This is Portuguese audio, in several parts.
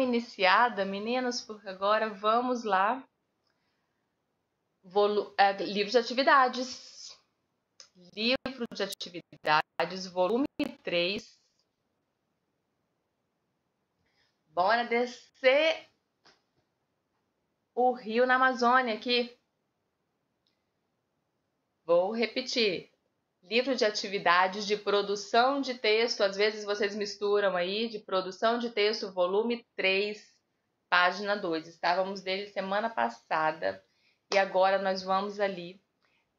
iniciada, meninos, porque agora vamos lá. Livro de atividades. Livro de atividades, volume 3. Bora descer o rio na Amazônia aqui. Vou repetir. Livro de atividades de produção de texto, às vezes vocês misturam aí, de produção de texto, volume 3, página 2. Estávamos dele semana passada e agora nós vamos ali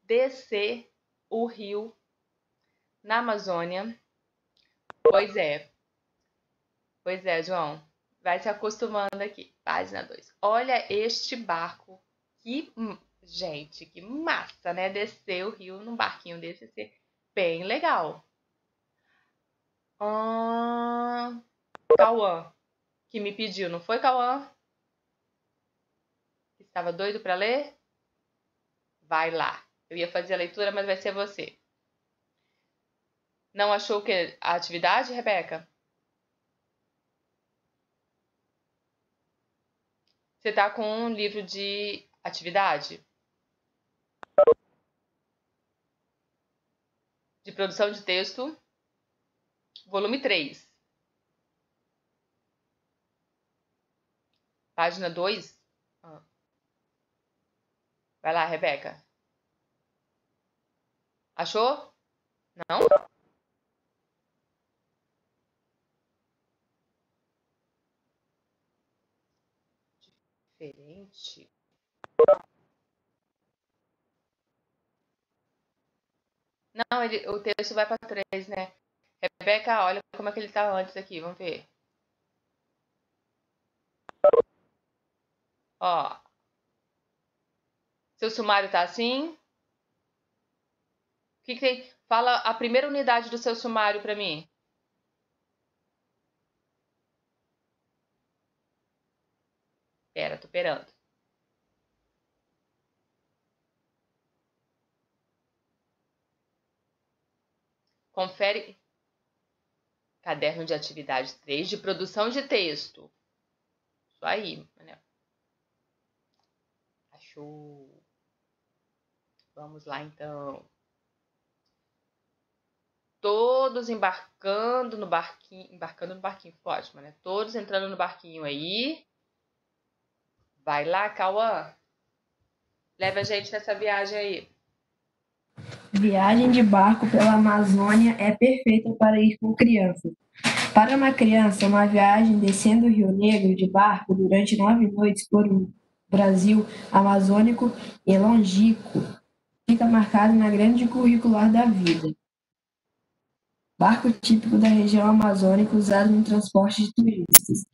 descer o rio na Amazônia. Pois é, João, vai se acostumando aqui. Página 2. Olha este barco, gente, que massa, né? Descer o rio num barquinho desse ser bem legal. Cauã, que me pediu, não foi, Cauã? Estava doido para ler? Vai lá. Eu ia fazer a leitura, mas vai ser você. Não achou que a atividade, Rebeca? Você tá com um livro de atividade? De produção de texto, volume 3. Página 2. Vai lá, Rebeca. Achou? Não? Diferente. Não, o texto vai para 3, né? Rebeca, olha como é que ele tá antes aqui, vamos ver. Ó. Seu sumário tá assim? O que tem? Fala a primeira unidade do seu sumário para mim. Pera, tô esperando. Confere. Caderno de atividade 3 de produção de texto. Isso aí, Manel. Achou. Vamos lá, então. Todos embarcando no barquinho. Embarcando no barquinho, ficou ótimo, né? Todos entrando no barquinho aí. Vai lá, Cauã. Leva a gente nessa viagem aí. Viagem de barco pela Amazônia é perfeita para ir com crianças. Para uma criança, uma viagem descendo o Rio Negro de barco durante 9 noites por um Brasil amazônico e longínquo fica marcado na grande curricular da vida. Barco típico da região amazônica usado no transporte de turistas.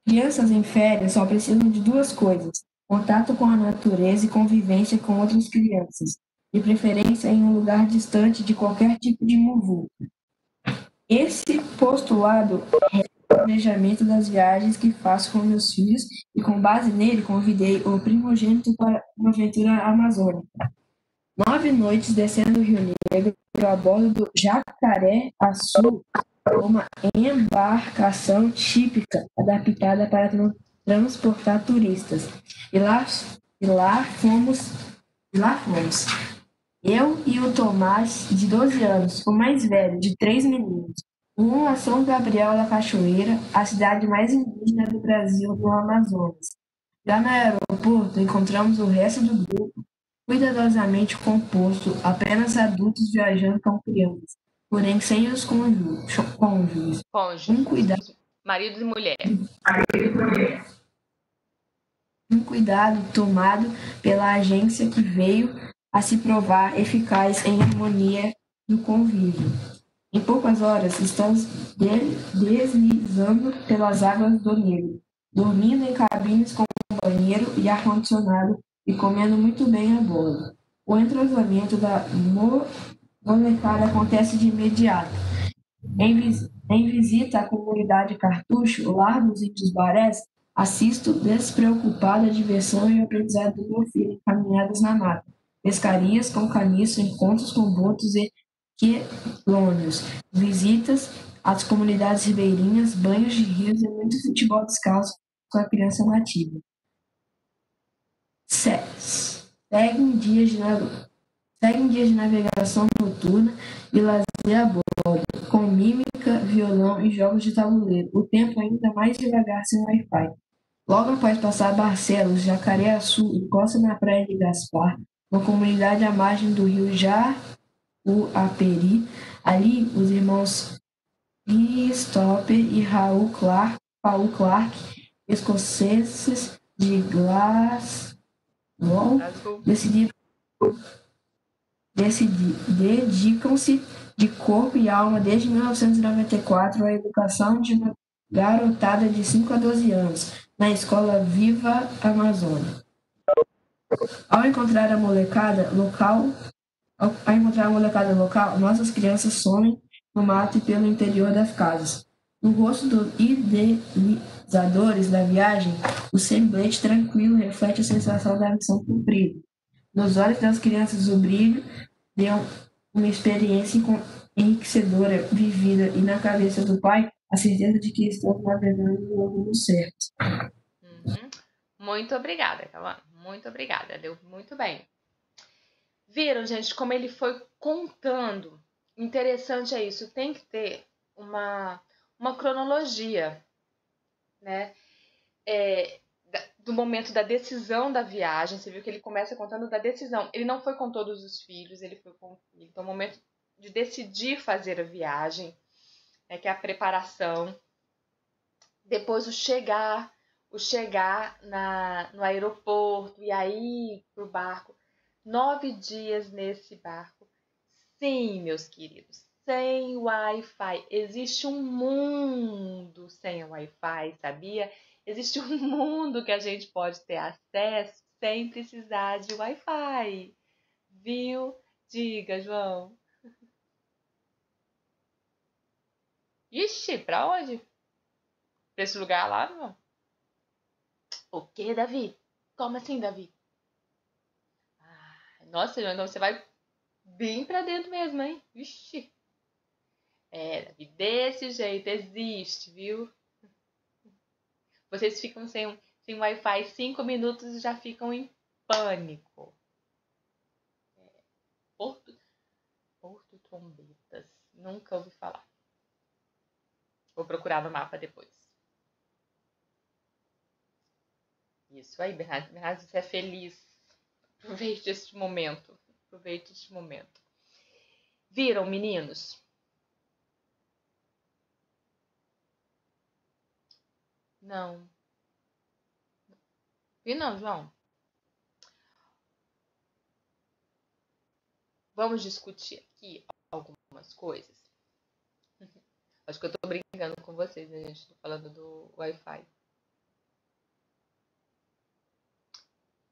Crianças em férias só precisam de 2 coisas: contato com a natureza e convivência com outras crianças, de preferência em um lugar distante de qualquer tipo de muvuca. Esse postulado é o planejamento das viagens que faço com meus filhos e, com base nele, convidei o primogênito para uma aventura amazônica. 9 noites descendo o Rio Negro a bordo do Jacaré-Açu, uma embarcação típica adaptada para transportar turistas. E lá fomos. Eu e o Tomás, de 12 anos, o mais velho, de 3 meninos. Rumo a São Gabriel da Cachoeira, a cidade mais indígena do Brasil, no Amazonas. Já no aeroporto, encontramos o resto do grupo, cuidadosamente composto, apenas adultos viajando com crianças, porém sem os cônjuges. Maridos e mulher. Um cuidado tomado pela agência que veio a se provar eficaz em harmonia do convívio. Em poucas horas, estamos deslizando pelas águas do Negro, dormindo em cabines com banheiro e ar-condicionado e comendo muito bem a bordo. O entrosamento da molecada acontece de imediato. Em visita à comunidade Cartucho, o lar dos índios Barés, assisto despreocupada a diversão e o aprendizado do meu filho em caminhadas na mata, pescarias com caniço, encontros com botos e quelônios, visitas às comunidades ribeirinhas, banhos de rios e muito futebol descalço com a criança nativa. Seguem dias de navegação noturna e lazer a bordo, com mímica, violão e jogos de tabuleiro. O tempo ainda mais devagar sem Wi-Fi. Logo após passar Barcelos, Jacareaçu e Costa na Praia de Gaspar, uma comunidade à margem do rio Jacuaperi, ali os irmãos Christopher e Paul Clark, escoceses de Glasgow, dedicam-se de corpo e alma desde 1994 à educação de uma garotada de 5 a 12 anos, na escola Viva Amazônia. Ao encontrar a molecada local, nossas crianças somem no mato e pelo interior das casas. No rosto dos idealizadores da viagem, o semblante tranquilo reflete a sensação da missão cumprida. Nos olhos das crianças, o brilho de uma experiência enriquecedora vivida, e na cabeça do pai, a certeza de que estamos navegando no rumo certo. Muito obrigada, Cauã. Muito obrigada. Deu muito bem. Viram, gente, como ele foi contando? Interessante é isso. Tem que ter uma cronologia, né? Do momento da decisão da viagem. Você viu que ele começa contando da decisão. Ele não foi com todos os filhos, ele foi com o filho. Então, o momento de decidir fazer a viagem, né, que é a preparação. Depois o chegar no aeroporto e aí pro barco. 9 dias nesse barco. Sim, meus queridos, sem Wi-Fi. Existe um mundo sem Wi-Fi, sabia? Existe um mundo que a gente pode ter acesso sem precisar de Wi-Fi. Viu? Diga, João. Ixi, pra onde? Pra esse lugar lá, não? O que, Davi? Como assim, Davi? Nossa, então você vai bem pra dentro mesmo, hein? Vixe. Davi, desse jeito existe, viu? Vocês ficam sem Wi-Fi 5 minutos e já ficam em pânico. Porto Trombetas. Nunca ouvi falar. Vou procurar no mapa depois. Isso aí, Bernardo. Bernardo, você é feliz. Aproveite este momento. Viram, meninos? Não. Vi não, João. Vamos discutir aqui algumas coisas. Acho que eu tô brincando com vocês, né, gente? Tô falando do Wi-Fi.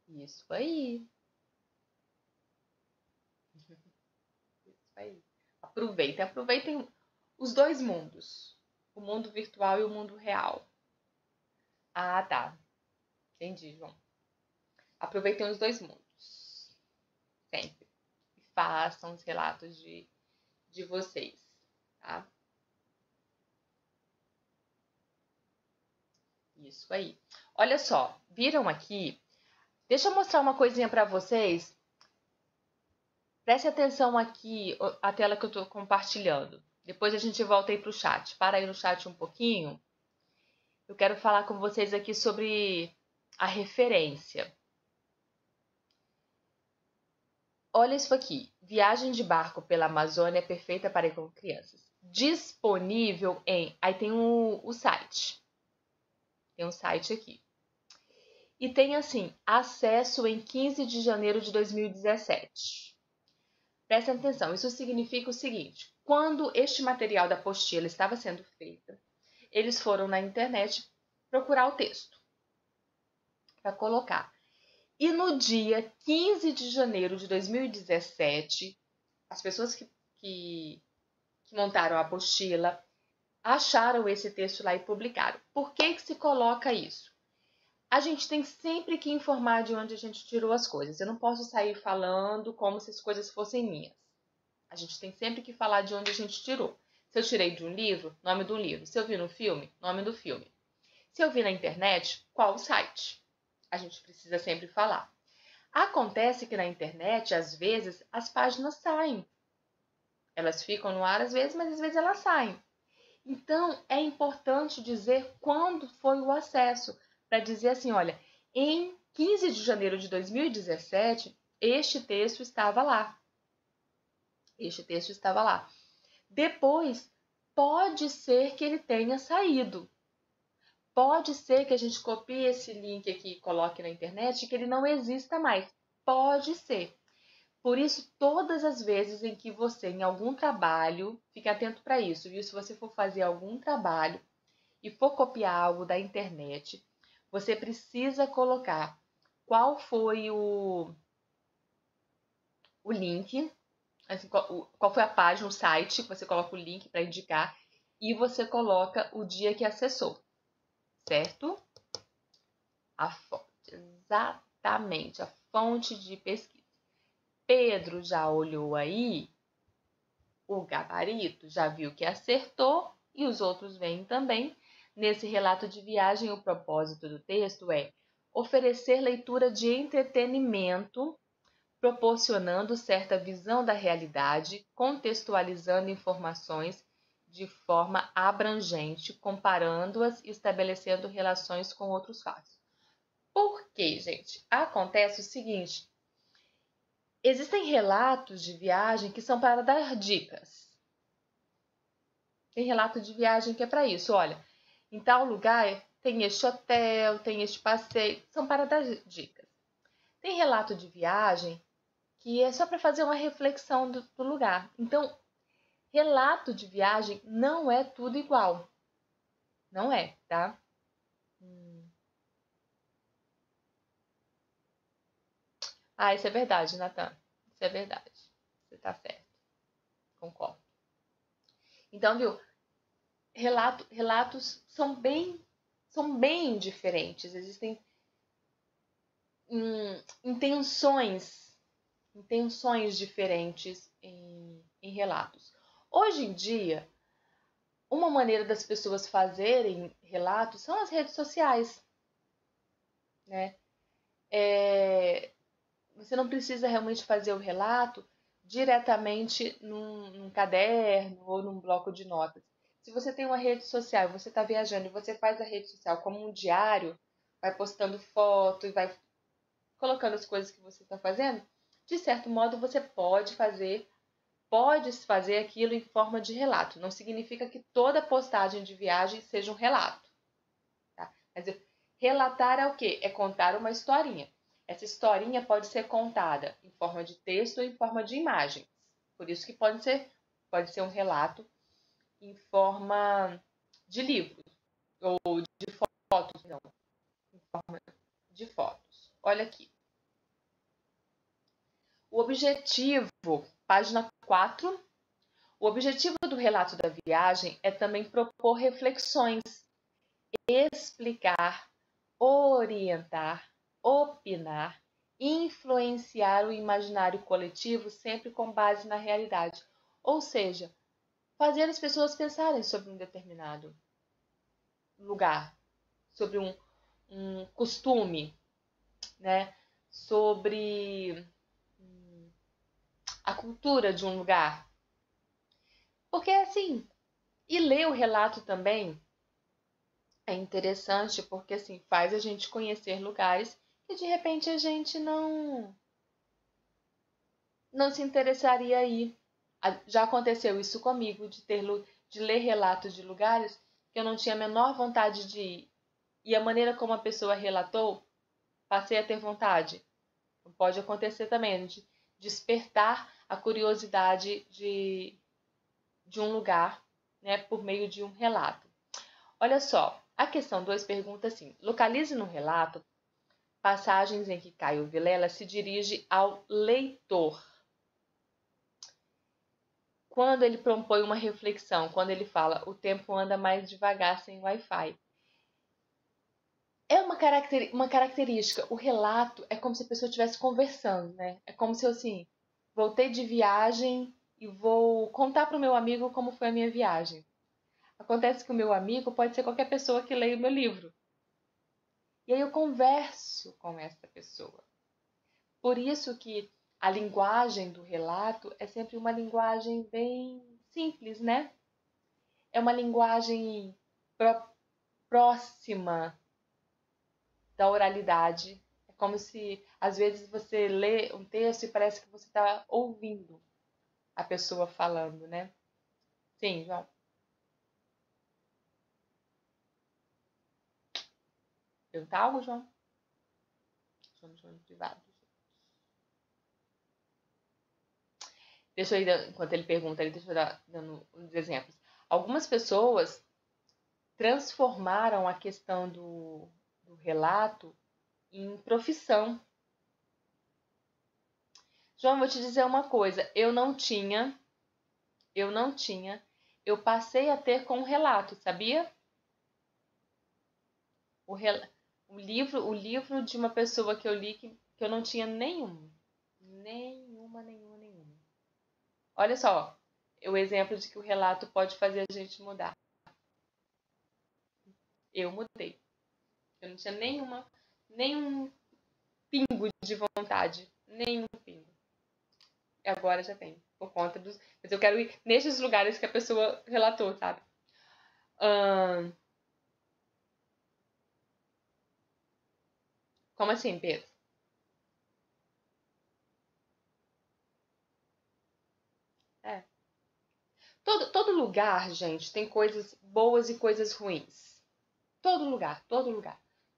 Isso aí. Aproveitem os dois mundos. O mundo virtual e o mundo real. Ah, tá. Entendi, João. Aproveitem os dois mundos. Sempre. E façam os relatos de vocês, tá? Isso aí. Olha só, viram aqui? Deixa eu mostrar uma coisinha para vocês. Preste atenção aqui, a tela que eu estou compartilhando. Depois a gente volta aí para o chat. Para aí no chat um pouquinho. Eu quero falar com vocês aqui sobre a referência. Olha isso aqui. Viagem de barco pela Amazônia é perfeita para ir com crianças. Disponível em... Aí tem o site. Tem um site aqui. E tem assim, acesso em 15 de janeiro de 2017. Prestem atenção, isso significa o seguinte: quando este material da apostila estava sendo feito, eles foram na internet procurar o texto para colocar. E no dia 15 de janeiro de 2017, as pessoas que montaram a apostila acharam esse texto lá e publicaram. Por que se coloca isso? A gente tem sempre que informar de onde a gente tirou as coisas. Eu não posso sair falando como se as coisas fossem minhas. A gente tem sempre que falar de onde a gente tirou. Se eu tirei de um livro, nome do livro. Se eu vi no filme, nome do filme. Se eu vi na internet, qual o site? A gente precisa sempre falar. Acontece que na internet, às vezes, as páginas saem. Elas ficam no ar às vezes, mas às vezes elas saem. Então, é importante dizer quando foi o acesso, para dizer assim, olha, em 15 de janeiro de 2017, este texto estava lá. Este texto estava lá. Depois, pode ser que ele tenha saído. Pode ser que a gente copie esse link aqui e coloque na internet e que ele não exista mais. Pode ser. Por isso, todas as vezes em que você, em algum trabalho, fique atento para isso, viu? Se você for fazer algum trabalho e for copiar algo da internet, você precisa colocar qual foi o link, assim, qual foi a página, o site, que você coloca o link para indicar, e você coloca o dia que acessou, certo? A fonte, exatamente, a fonte de pesquisa. Pedro já olhou aí o gabarito, já viu que acertou e os outros veem também. Nesse relato de viagem, o propósito do texto é oferecer leitura de entretenimento, proporcionando certa visão da realidade, contextualizando informações de forma abrangente, comparando-as e estabelecendo relações com outros fatos. Por quê, gente? Acontece o seguinte: existem relatos de viagem que são para dar dicas. Tem relato de viagem que é para isso. Olha, em tal lugar tem este hotel, tem este passeio. São para dar dicas. Tem relato de viagem que é só para fazer uma reflexão do lugar. Então, relato de viagem não é tudo igual. Não é, tá? Ah, isso é verdade, Natan. Isso é verdade. Você tá certo. Concordo. Então, viu? Relatos são bem diferentes. Existem intenções diferentes em relatos. Hoje em dia, uma maneira das pessoas fazerem relatos são as redes sociais, né? Você não precisa realmente fazer o relato diretamente num caderno ou num bloco de notas. Se você tem uma rede social, você está viajando e você faz a rede social como um diário, vai postando foto e vai colocando as coisas que você está fazendo, de certo modo você pode fazer aquilo em forma de relato. Não significa que toda postagem de viagem seja um relato. Tá? Mas relatar é o quê? É contar uma historinha. Essa historinha pode ser contada em forma de texto ou em forma de imagens. Por isso que pode ser um relato em forma de livro ou de fotos, não, em forma de fotos. Olha aqui. O objetivo, página 4. O objetivo do relato da viagem é também propor reflexões, explicar, orientar, opinar, influenciar o imaginário coletivo sempre com base na realidade. Ou seja, fazer as pessoas pensarem sobre um determinado lugar, sobre um costume, né? Sobre a cultura de um lugar. Porque assim, e ler o relato também é interessante porque assim faz a gente conhecer lugares que de repente a gente não se interessaria aí. Já aconteceu isso comigo de ler relatos de lugares que eu não tinha a menor vontade de ir. E a maneira como a pessoa relatou, passei a ter vontade. Pode acontecer também, a gente despertar a curiosidade de um lugar, né, por meio de um relato. Olha só, a questão 2 pergunta assim: localize no relato passagens em que Caio Vilela se dirige ao leitor. Quando ele propõe uma reflexão, quando ele fala o tempo anda mais devagar sem Wi-Fi. É uma característica. O relato é como se a pessoa estivesse conversando, né? É como se eu, assim, voltei de viagem e vou contar para o meu amigo como foi a minha viagem. Acontece que o meu amigo pode ser qualquer pessoa que leia o meu livro. E aí eu converso com essa pessoa. Por isso que a linguagem do relato é sempre uma linguagem bem simples, né? É uma linguagem próxima da oralidade. É como se, às vezes, você lê um texto e parece que você está ouvindo a pessoa falando, né? Sim, João. Perguntar algo, João? João no privado. Deixa eu ir, enquanto ele pergunta, deixa eu dar dando uns exemplos. Algumas pessoas transformaram a questão do relato em profissão. João, vou te dizer uma coisa, eu passei a ter com o relato, sabia? O livro de uma pessoa que eu li que eu não tinha nenhuma. Olha só, o exemplo de que o relato pode fazer a gente mudar. Eu mudei. Eu não tinha nenhum pingo de vontade. Nenhum pingo. E agora já tem. Por conta dos. Mas eu quero ir nesses lugares que a pessoa relatou, sabe? Como assim, Pedro? É. Todo lugar, gente, tem coisas boas e coisas ruins. Todo lugar.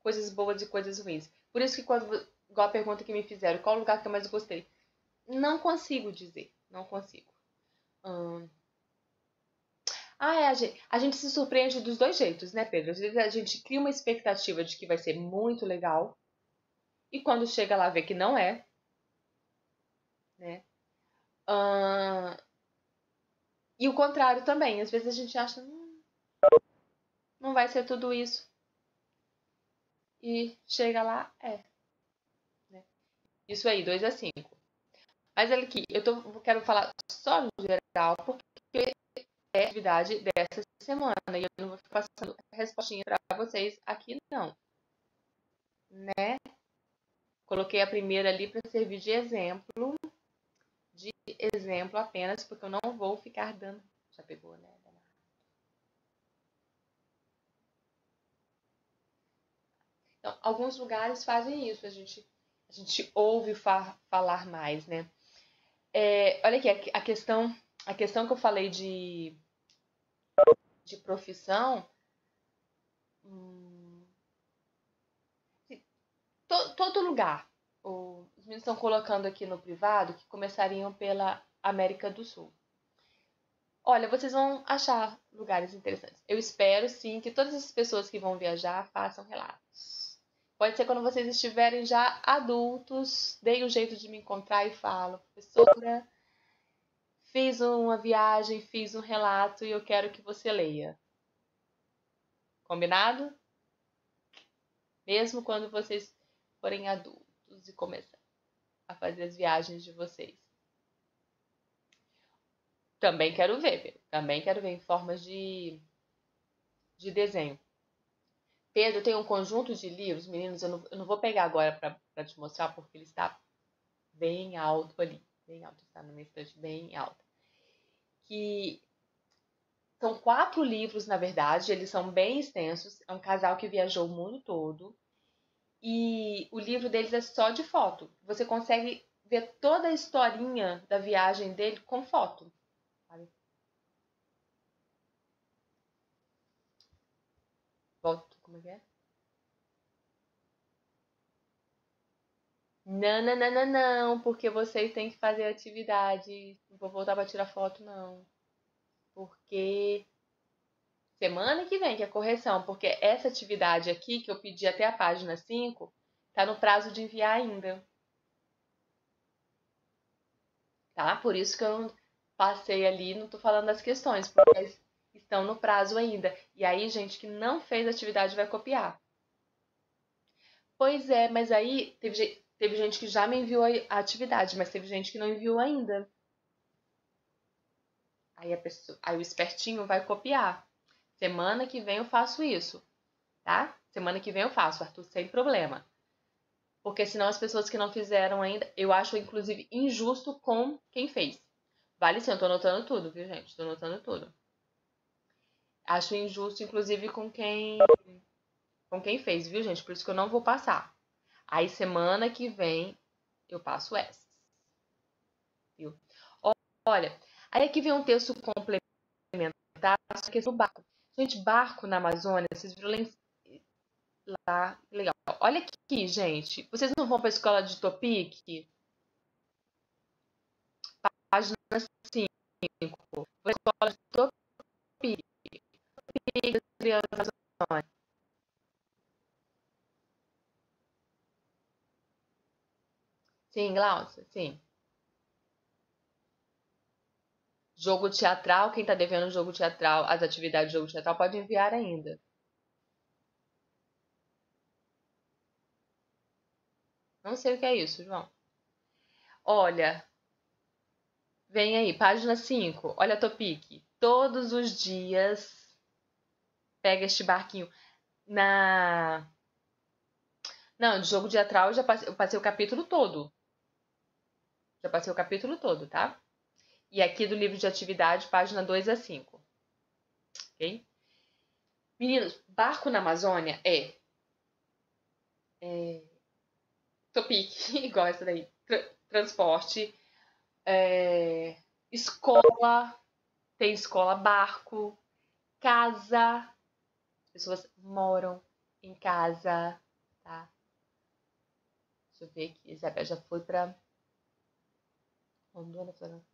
Coisas boas e coisas ruins. Por isso que igual a pergunta que me fizeram, qual lugar que eu mais gostei? Não consigo dizer. Não consigo. A gente se surpreende dos dois jeitos, né, Pedro? Às vezes a gente cria uma expectativa de que vai ser muito legal. E quando chega lá vê que não é. Né? E o contrário também. Às vezes a gente acha, não vai ser tudo isso. E chega lá, é. Né? Isso aí, 2 a 5. Mas olha aqui, quero falar só no geral, porque é a atividade dessa semana. E eu não vou ficar passando respostinha para vocês aqui, não. Né? Coloquei a primeira ali para servir de exemplo. Apenas, porque eu não vou ficar dando. Já pegou, né? Então, alguns lugares fazem isso, a gente ouve falar mais, né? Olha aqui, a questão que eu falei de profissão, todo lugar. Os meninos estão colocando aqui no privado que começariam pela América do Sul. Olha, vocês vão achar lugares interessantes. Eu espero, sim, que todas as pessoas que vão viajar façam relatos. Pode ser quando vocês estiverem já adultos, deem um jeito de me encontrar e falo, professora, fiz uma viagem, fiz um relato e eu quero que você leia. Combinado? Mesmo quando vocês forem adultos e começar a fazer as viagens de vocês. Também quero ver, Pedro. Também quero ver em formas de desenho. Pedro, tem um conjunto de livros, meninos, eu não vou pegar agora para te mostrar, porque ele está bem alto ali. Bem alto, está numa estante bem alta. Que são 4 livros, na verdade, eles são bem extensos. É um casal que viajou o mundo todo. E o livro deles é só de foto. Você consegue ver toda a historinha da viagem dele com foto. Sabe? Volto, como é que é? Não, porque vocês têm que fazer atividade. Não vou voltar para tirar foto, não. Porque semana que vem que é correção, porque essa atividade aqui, que eu pedi até a página 5, tá no prazo de enviar ainda. Tá? Por isso que eu passei ali, não tô falando das questões, porque eles estão no prazo ainda. E aí, gente que não fez atividade vai copiar. Pois é, mas aí teve gente que já me enviou a atividade, mas teve gente que não enviou ainda. Aí o espertinho vai copiar. Semana que vem eu faço isso, tá? semana que vem eu faço, Arthur, sem problema. Porque senão as pessoas que não fizeram ainda, eu acho inclusive injusto com quem fez. Vale sim, eu tô anotando tudo, viu, gente? Tô anotando tudo. Acho injusto, inclusive, com quem fez, viu, gente? Por isso que eu não vou passar. Aí, semana que vem, eu passo essas. Viu? Olha, aí aqui vem um texto complementar sobre o barco. Gente, barco na Amazônia, vocês viram lá, legal. Olha aqui, gente. Vocês não vão para a escola de Topic? Página 5. Escola de Topic. Crianças. Sim, Glaucia, sim. Jogo teatral, quem tá devendo jogo teatral, as atividades de jogo teatral, pode enviar ainda. Não sei o que é isso, João. Olha, vem aí, página 5. Olha a Topic. Todos os dias pega este barquinho. Não, de jogo teatral eu passei o capítulo todo. Já passei o capítulo todo, tá? E aqui do livro de atividade, página 2 a 5. Ok? Meninos, barco na Amazônia é Topic, igual essa daí. Transporte, escola, tem escola barco, casa, as pessoas moram em casa, tá? Deixa eu ver aqui, Isabel já foi pra Rondônia, Florianópolis.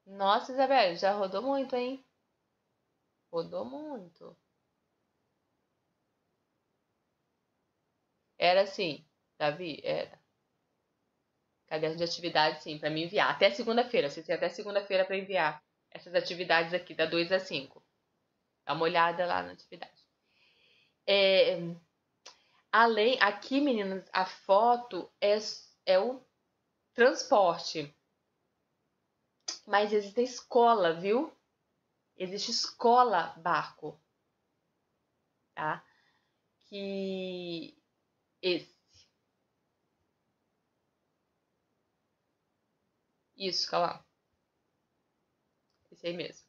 Nossa, Isabel, já rodou muito, hein? Rodou muito. Era assim, Davi, era. Caderno de atividade, sim, pra me enviar. Até segunda-feira, você tem até segunda-feira pra enviar essas atividades aqui, da 2 a 5. Dá uma olhada lá na atividade. Além, aqui, meninas, a foto é o transporte. Mas existe escola, viu? Existe escola barco, tá? Que esse. Isso, calma. Esse aí mesmo.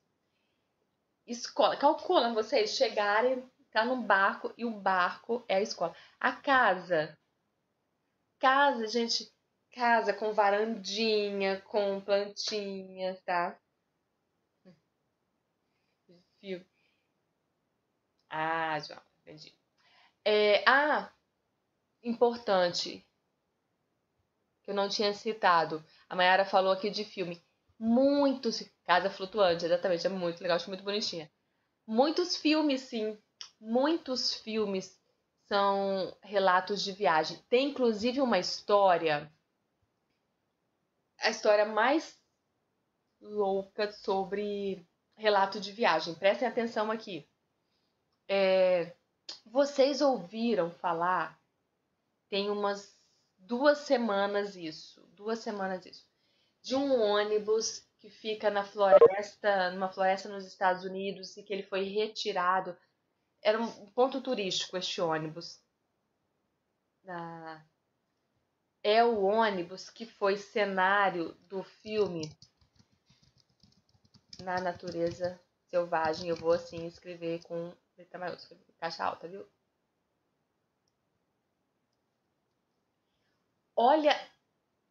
Escola. Calculam vocês chegarem, tá num barco e o barco é a escola. A casa. Casa, gente. Casa com varandinha, com plantinhas, tá? Viu? Ah, João, entendi. Importante, que eu não tinha citado. A Mayara falou aqui de filme. Muitos. Casa Flutuante, exatamente. É muito legal, acho muito bonitinha. Muitos filmes, sim. Muitos filmes são relatos de viagem. Tem inclusive uma história. A história mais louca sobre relato de viagem. Prestem atenção aqui. Vocês ouviram falar? Tem umas 2 semanas isso. 2 semanas isso. De um ônibus que fica na floresta, numa floresta nos Estados Unidos e que ele foi retirado. Era um ponto turístico este ônibus. É o ônibus que foi cenário do filme Na Natureza Selvagem. Eu vou assim escrever com letra maiúscula, caixa alta, viu? Olha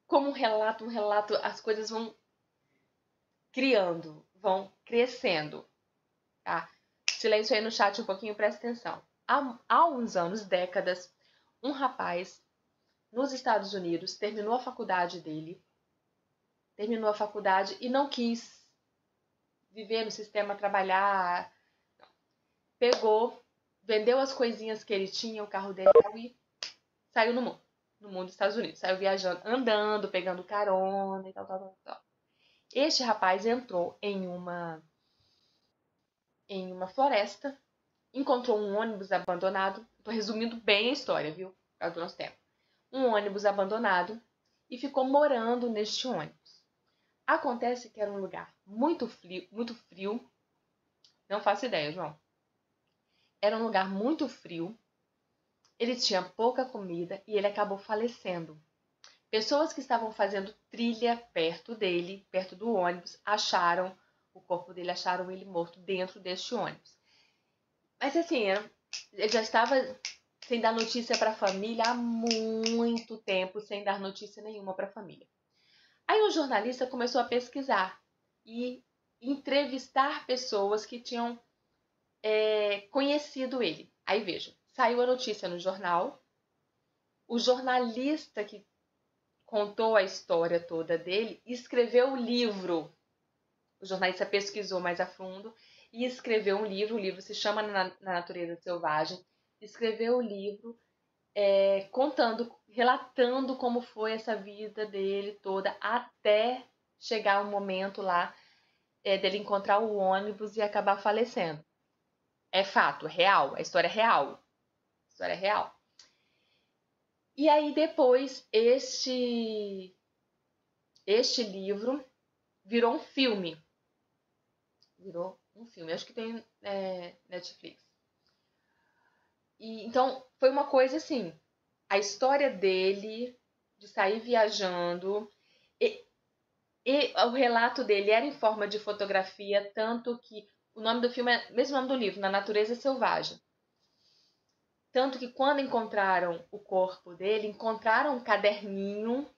como um relato, as coisas vão criando, vão crescendo, tá? Silêncio aí no chat um pouquinho, presta atenção. Há uns anos, décadas, um rapaz nos Estados Unidos terminou a faculdade dele, e não quis viver no sistema, trabalhar. Pegou, vendeu as coisinhas que ele tinha, o carro dele, e saiu no mundo dos Estados Unidos. Saiu viajando, andando, pegando carona e tal. Este rapaz entrou em uma floresta, encontrou um ônibus abandonado. Tô resumindo bem a história, viu? Por causa do nosso tempo. Um ônibus abandonado e ficou morando neste ônibus. Acontece que era um lugar muito frio, não faço ideia, João. era um lugar muito frio, ele tinha pouca comida e ele acabou falecendo. Pessoas que estavam fazendo trilha perto dele, perto do ônibus, acharam o corpo dele, acharam ele morto dentro deste ônibus. Mas assim, ele já estava sem dar notícia para a família há muito tempo, sem dar notícia nenhuma para a família. Aí o jornalista começou a pesquisar e entrevistar pessoas que tinham conhecido ele. Aí veja, saiu a notícia no jornal, o jornalista que contou a história toda dele escreveu o livro. O jornalista pesquisou mais a fundo e escreveu um livro. O livro se chama Na Natureza Selvagem. Escreveu o livro contando, relatando como foi essa vida dele toda até chegar o momento lá dele encontrar o ônibus e acabar falecendo. É fato, é real, a história é real. A história é real. E aí depois este livro virou um filme. Virou um filme. Acho que tem Netflix. E, então, foi uma coisa assim. A história dele, de sair viajando. E o relato dele era em forma de fotografia, tanto que o nome do filme é o mesmo nome do livro, Na Natureza Selvagem. Tanto que quando encontraram o corpo dele, encontraram um caderninho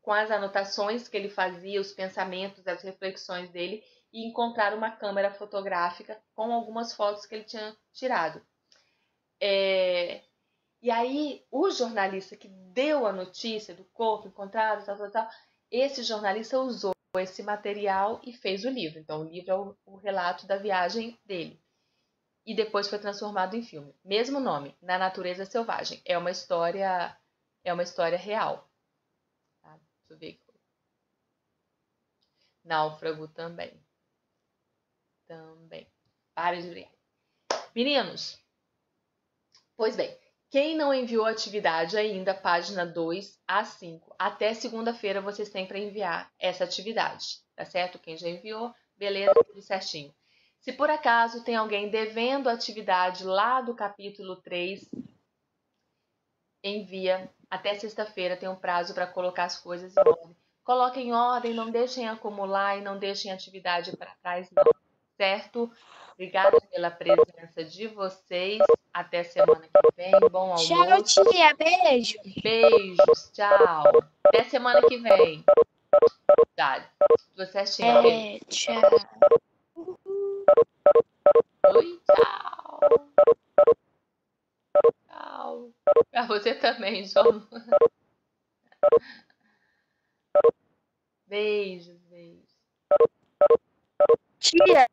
com as anotações que ele fazia, os pensamentos, as reflexões dele, e encontraram uma câmera fotográfica com algumas fotos que ele tinha tirado. E aí, o jornalista que deu a notícia do corpo encontrado, tal, esse jornalista usou esse material e fez o livro. Então, o livro é o relato da viagem dele. E depois foi transformado em filme. Mesmo nome, Na Natureza Selvagem. É uma história real. Tá? Deixa eu ver aqui. Náufrago também. Pare de brincar. Meninos, pois bem, quem não enviou a atividade ainda, página 2 a 5, até segunda-feira vocês têm para enviar essa atividade, tá certo? Quem já enviou, beleza, tudo certinho. Se por acaso tem alguém devendo a atividade lá do capítulo 3, envia. Até sexta-feira tem um prazo para colocar as coisas em ordem. Coloquem em ordem, não deixem acumular e não deixem a atividade para trás, não. Certo? Obrigada pela presença de vocês. Até semana que vem. Bom almoço. Tchau, tia. Beijo. Beijos. Tchau. Até semana que vem. Tá. Tudo certinho. Beijo. Tchau. Oi, tchau. Tchau. Pra você também, João. Beijos, beijos. Tia.